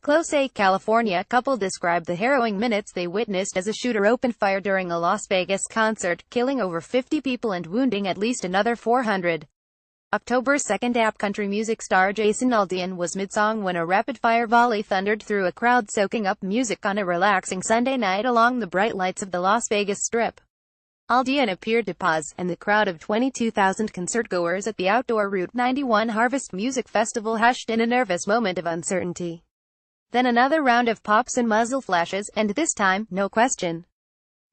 Close, California couple described the harrowing minutes they witnessed as a shooter opened fire during a Las Vegas concert, killing over 50 people and wounding at least another 400. October 2nd, country music star Jason Aldean was mid-song when a rapid-fire volley thundered through a crowd soaking up music on a relaxing Sunday night along the bright lights of the Las Vegas Strip. Aldean appeared to pause, and the crowd of 22,000 concertgoers at the outdoor Route 91 Harvest Music Festival hushed in a nervous moment of uncertainty. Then another round of pops and muzzle flashes, and this time, no question.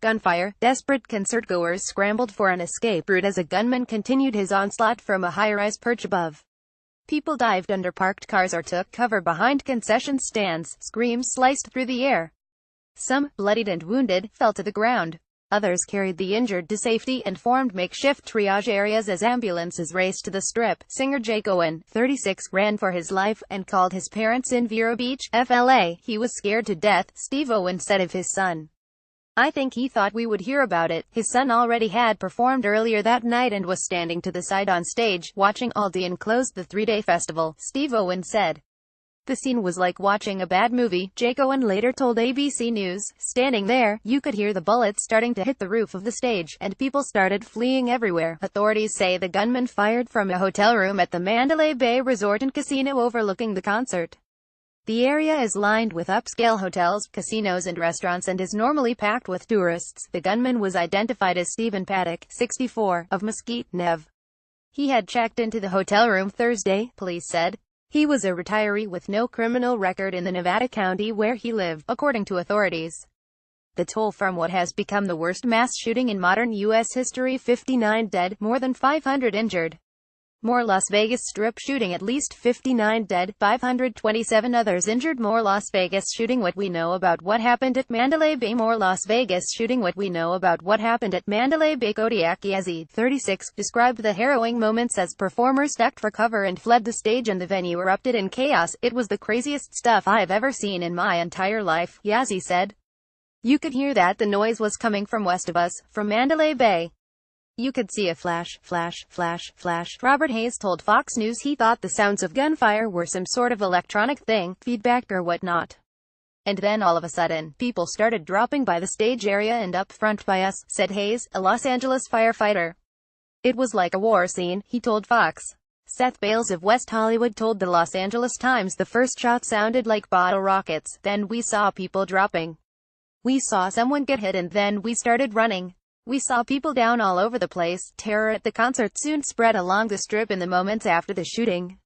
Gunfire. Desperate concertgoers scrambled for an escape route as a gunman continued his onslaught from a high-rise perch above. People dived under parked cars or took cover behind concession stands. Screams sliced through the air. Some, bloodied and wounded, fell to the ground. Others carried the injured to safety and formed makeshift triage areas as ambulances raced to the Strip. Singer Jake Owen, 36, ran for his life and called his parents in Vero Beach, FLA. He was scared to death, Steve Owen said of his son. I think he thought we would hear about it. His son already had performed earlier that night and was standing to the side on stage, watching Aldean close the three-day festival, Steve Owen said. The scene was like watching a bad movie, Jake Owen later told ABC News. Standing there, you could hear the bullets starting to hit the roof of the stage, and people started fleeing everywhere. Authorities say the gunman fired from a hotel room at the Mandalay Bay Resort and Casino overlooking the concert. The area is lined with upscale hotels, casinos and restaurants and is normally packed with tourists. The gunman was identified as Stephen Paddock, 64, of Mesquite, Nev. He had checked into the hotel room Thursday, police said. He was a retiree with no criminal record in the Nevada county where he lived, according to authorities. The toll from what has become the worst mass shooting in modern U.S. history: 59 dead, more than 500 injured. More Las Vegas Strip shooting, at least 59 dead, 527 others injured. More Las Vegas shooting, what we know about what happened at Mandalay Bay. More Las Vegas shooting, what we know about what happened at Mandalay Bay. Kodiak Yazid, 36, described the harrowing moments as performers ducked for cover and fled the stage and the venue erupted in chaos. It was the craziest stuff I've ever seen in my entire life, Yazid said. You could hear that the noise was coming from west of us, from Mandalay Bay. You could see a flash, flash, flash, flash. Robert Hayes told Fox News he thought the sounds of gunfire were some sort of electronic thing, feedback or whatnot. And then all of a sudden, people started dropping by the stage area and up front by us, said Hayes, a Los Angeles firefighter. It was like a war scene, he told Fox. Seth Bales of West Hollywood told the Los Angeles Times the first shot sounded like bottle rockets, then we saw people dropping. We saw someone get hit and then we started running. We saw people down all over the place. Terror at the concert soon spread along the Strip in the moments after the shooting.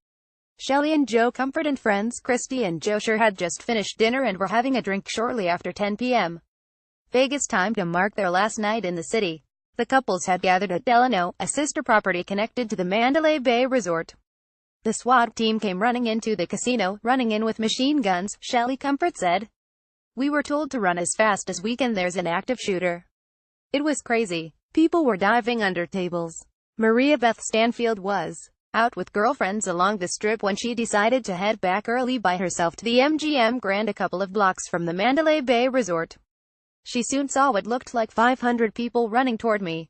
Shelley and Joe Comfort and friends Christy and Joe Sure had just finished dinner and were having a drink shortly after 10 p.m. Vegas time to mark their last night in the city. The couples had gathered at Delano, a sister property connected to the Mandalay Bay Resort. The SWAT team came running into the casino, running in with machine guns, Shelley Comfort said. We were told to run as fast as we can. There's an active shooter. It was crazy. People were diving under tables. Maria Beth Stanfield was out with girlfriends along the Strip when she decided to head back early by herself to the MGM Grand, a couple of blocks from the Mandalay Bay Resort. She soon saw what looked like 500 people running toward me.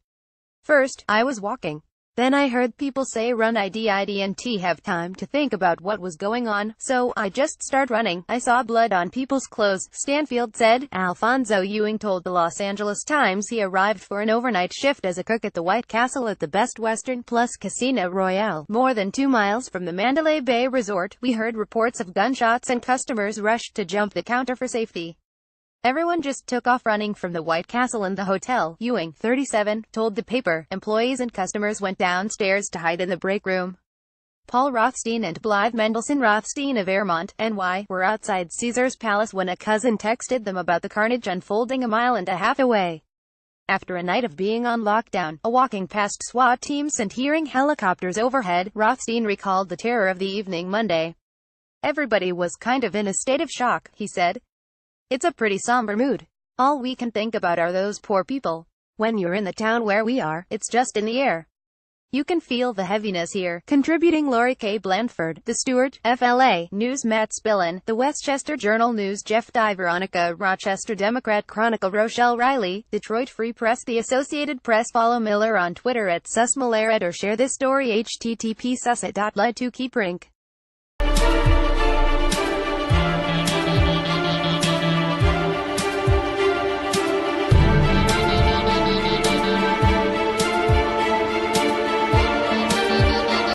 First, I was walking. Then I heard people say run. I didn't have time to think about what was going on, so I just started running. I saw blood on people's clothes, Stanfield said. Alfonso Ewing told the Los Angeles Times he arrived for an overnight shift as a cook at the White Castle at the Best Western Plus Casino Royale, more than 2 miles from the Mandalay Bay Resort. We heard reports of gunshots and customers rushed to jump the counter for safety. Everyone just took off running from the White Castle and the hotel, Ewing, 37, told the paper. Employees and customers went downstairs to hide in the break room. Paul Rothstein and Blythe Mendelson Rothstein of Airmont, NY, were outside Caesar's Palace when a cousin texted them about the carnage unfolding a mile and a half away. After a night of being on lockdown, a walking past SWAT teams and hearing helicopters overhead, Rothstein recalled the terror of the evening Monday. Everybody was kind of in a state of shock, he said. It's a pretty somber mood. All we can think about are those poor people. When you're in the town where we are, it's just in the air. You can feel the heaviness here. Contributing Lori K. Blandford, The Stewart, FLA News Matt Spillane, The Westchester Journal News Jeff Dye Veronica, Rochester Democrat Chronicle Rochelle Riley, Detroit Free Press The Associated Press. Follow Miller on Twitter at @susmilleret or share this story http://sussit.led to keep rink.